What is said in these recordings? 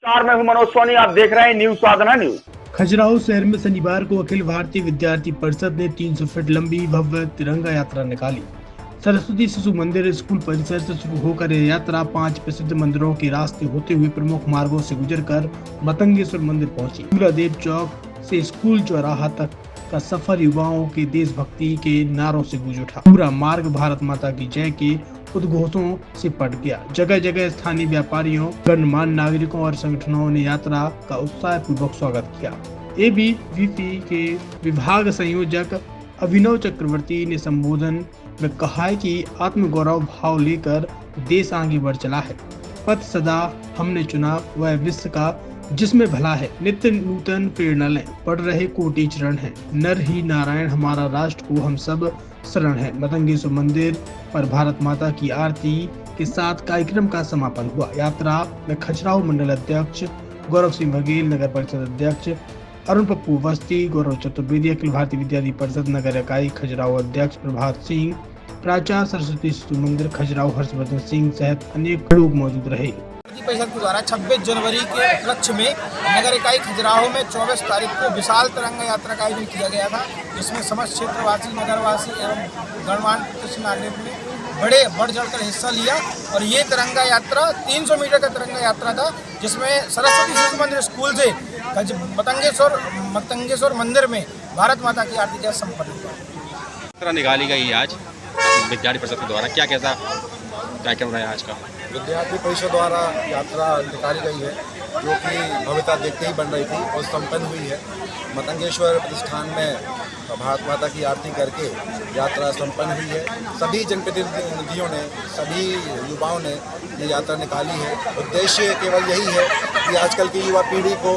मैं हूं मनोज सोनी, आप देख रहे हैं न्यूज साधना न्यूज। खजुराहो शहर में शनिवार को अखिल भारतीय विद्यार्थी परिषद ने 300 फीट लंबी भव्य तिरंगा यात्रा निकाली। सरस्वती शिशु मंदिर स्कूल परिसर से शुरू होकर यह यात्रा 5 प्रसिद्ध मंदिरों के रास्ते होते हुए प्रमुख मार्गों से गुजरकर मतंगेश्वर मंदिर पहुंची। गुलादेव चौक से स्कूल चौराहा तक का सफर युवाओं के देशभक्ति के नारों से गूंज उठा। पूरा मार्ग भारत माता की जय के उद्घोषों से पट गया। जगह जगह स्थानीय व्यापारियों, गणमान्य नागरिकों और संगठनों ने यात्रा का उत्साहपूर्वक स्वागत किया। एबीवीपी के विभाग संयोजक अभिनव चक्रवर्ती ने संबोधन में कहा है कि आत्मगौरव भाव लेकर देश आगे बढ़ चला है। पथ सदा हमने चुना वह विश्व का जिसमें भला है। नित्य नूतन प्रेरणा लें, पढ़ रहे कोटि चरण है। नर ही नारायण हमारा राष्ट्र को हम सब शरण है। मतंगेश्वर मंदिर पर भारत माता की आरती के साथ कार्यक्रम का समापन हुआ। यात्रा में खजुराहो मंडल अध्यक्ष गौरव सिंह बघेल, नगर परिषद अध्यक्ष अरुण पप्पू अवस्थी, गौरव चतुर्वेदी, अखिल भारतीय विद्यार्थी परिषद नगर इकाई खजुराहो अध्यक्ष प्रभात सिंह, प्राचार्य सरस्वती शिशु मंदिर खजुराहो हर्षवर्धन सिंह सहित अनेक लोग मौजूद रहे। परिषद के द्वारा 26 जनवरी के उपलक्ष्य में नगर इकाई खजुराहो में 24 तारीख को विशाल तिरंगा यात्रा का आयोजन किया गया था, जिसमें समस्त क्षेत्रवासी, नगरवासी एवं गणमान्य प्रतिष्ठित नागरिकों ने बड़े बढ़ चढ़कर हिस्सा लिया। और ये तिरंगा यात्रा 300 मीटर का तिरंगा यात्रा था, जिसमें सरस्वती शिशु मंदिर स्कूल से मतंगेश्वर मंदिर में भारत माता की आरती का संपन्न हुआ। यात्रा निकाली गई आज विद्यार्थी परिषद के द्वारा, क्या कैसा कार्यक्रम रहा आज का? विद्यार्थी परिषद द्वारा यात्रा निकाली गई है, जो कि भव्यता देखते ही बन रही थी और संपन्न हुई है। मतंगेश्वर प्रतिष्ठान में भारत माता की आरती करके यात्रा संपन्न हुई है। सभी जनप्रतिनिधियों ने, सभी युवाओं ने ये यात्रा निकाली है। उद्देश्य केवल यही है कि आजकल की युवा पीढ़ी को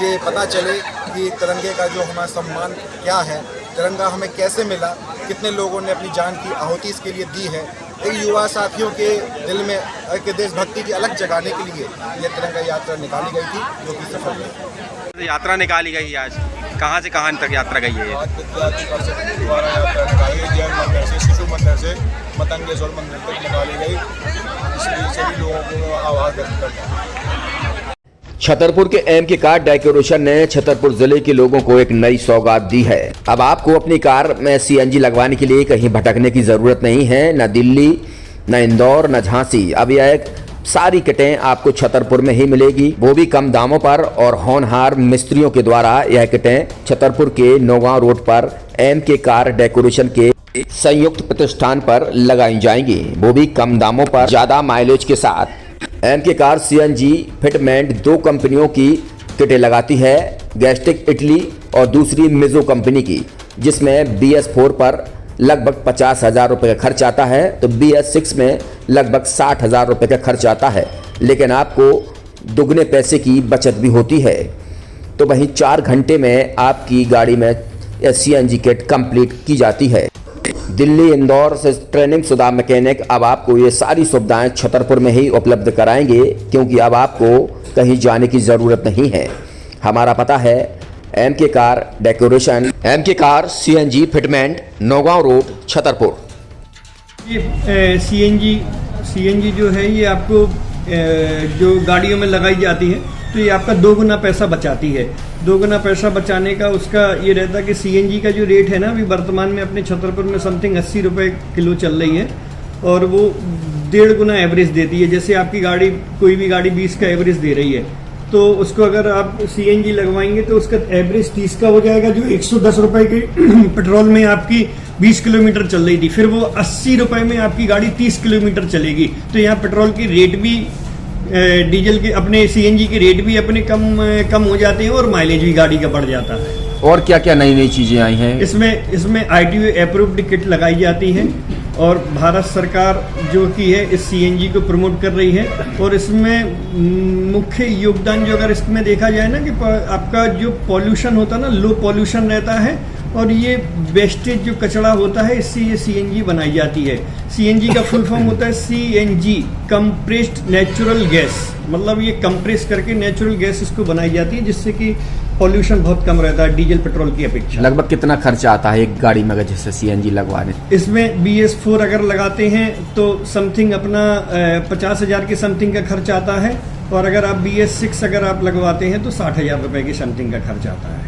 ये पता चले कि तिरंगे का जो हमारा सम्मान क्या है, तिरंगा हमें कैसे मिला, कितने लोगों ने अपनी जान की आहुति इसके लिए दी है। एक युवा साथियों के दिल में एक देशभक्ति की अलग जगाने के लिए ये तिरंगा यात्रा निकाली गई थी, जो कि सफल रही। यात्रा निकाली गई आज, कहाँ से कहाँ तक यात्रा गई है? आज विद्यार्थी परिषद के द्वारा यात्रा निकाली गई, जैन मंदिर से शिशु मंदिर से मतंगेश्वर मंदिर तक निकाली गई। इसलिए सभी लोगों को आभार व्यक्त करता हूँ। छतरपुर के एमके कार डेकोरेशन ने छतरपुर जिले के लोगों को एक नई सौगात दी है। अब आपको अपनी कार में सीएनजी लगवाने के लिए कहीं भटकने की जरूरत नहीं है, न दिल्ली, न इंदौर, न झांसी। अब यह सारी किटें आपको छतरपुर में ही मिलेगी, वो भी कम दामों पर। और होनहार मिस्त्रियों के द्वारा यह किटें छतरपुर के नौगांव रोड पर एमके कार डेकोरेशन के संयुक्त प्रतिष्ठान पर लगाई जाएंगी, वो भी कम दामों पर, ज्यादा माइलेज के साथ। एमके कार सीएनजी फिटमेंट 2 कंपनियों की किटें लगाती है, गैस्टिक इटली और दूसरी मिजो कंपनी की, जिसमें BS4 पर लगभग 50,000 रुपये का खर्च आता है, तो BS6 में लगभग 60,000 रुपये का खर्च आता है। लेकिन आपको दुगने पैसे की बचत भी होती है। तो वहीं 4 घंटे में आपकी गाड़ी में सीएनजी किट कंप्लीट की जाती है। दिल्ली, इंदौर से ट्रेनिंग शुदा मैकेनिक अब आपको ये सारी सुविधाएं छतरपुर में ही उपलब्ध कराएंगे, क्योंकि अब आपको कहीं जाने की ज़रूरत नहीं है। हमारा पता है MK car decoration, MK car CNG fitment, Naugaon road, Chhatarpur. ये सीएनजी जो है ये आपको जो गाड़ियों में लगाई जाती है, तो ये आपका 2 गुना पैसा बचाती है। 2 गुना पैसा बचाने का उसका ये रहता है कि सीएनजी का जो रेट है ना, अभी वर्तमान में अपने छतरपुर में समथिंग 80 रुपये किलो चल रही है, और वो 1.5 गुना एवरेज देती है। जैसे आपकी गाड़ी, कोई भी गाड़ी 20 का एवरेज दे रही है, तो उसको अगर आप सीएनजी लगवाएंगे तो उसका एवरेज 30 का हो जाएगा, जो 110 रुपये के पेट्रोल में आपकी 20 किलोमीटर चल रही थी, फिर वो 80 रुपये में आपकी गाड़ी 30 किलोमीटर चलेगी। तो यहाँ पेट्रोल की रेट भी, डीजल के, अपने सीएनजी के रेट भी अपने कम हो जाते हैं, और माइलेज भी गाड़ी का बढ़ जाता है। और क्या क्या नई नई चीजें आई हैं? इसमें ITO अप्रूव्ड किट लगाई जाती है, और भारत सरकार जो की है इस सीएनजी को प्रमोट कर रही है। और इसमें मुख्य योगदान जो अगर इसमें देखा जाए ना, कि आपका जो पॉल्यूशन होता है ना, लो पॉल्यूशन रहता है, और ये वेस्टेज जो कचरा होता है, इससे ये सीएनजी बनाई जाती है। सीएनजी का फुल फॉर्म होता है CNG, कंप्रेस्ड नेचुरल गैस, मतलब ये कंप्रेस करके नेचुरल गैस इसको बनाई जाती है, जिससे कि पॉल्यूशन बहुत कम रहता है डीजल पेट्रोल की अपेक्षा। लगभग कितना खर्चा आता है एक गाड़ी में अगर जैसे सीएनजी लगवाने? इसमें BS4 अगर लगाते हैं तो समथिंग अपना 50,000 के समथिंग का खर्च आता है, और अगर आप BS6 अगर आप लगवाते हैं तो 60,000 रुपये की समथिंग का खर्च आता है।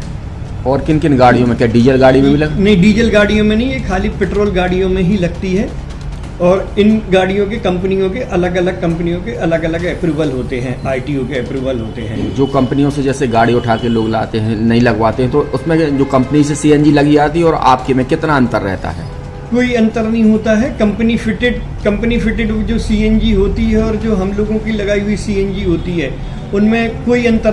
और किन किन गाड़ियों में, क्या डीजल गाड़ी में भी लग? नहीं, डीजल गाड़ियों में नहीं, ये खाली पेट्रोल गाड़ियों में ही लगती है। और इन गाड़ियों के कंपनियों के अलग अलग कंपनियों के अलग अलग अप्रूवल होते हैं, ITO के अप्रूवल होते हैं। जो कंपनियों से जैसे गाड़ी उठा के लोग लाते हैं, नहीं लगवाते हैं, तो उसमें जो कंपनी से CNG लगी आती है और आपके में कितना अंतर रहता है? कोई अंतर नहीं होता है। कंपनी फिटेड जो CNG होती है और जो हम लोगों की लगाई हुई CNG होती है, उनमें कोई अंतर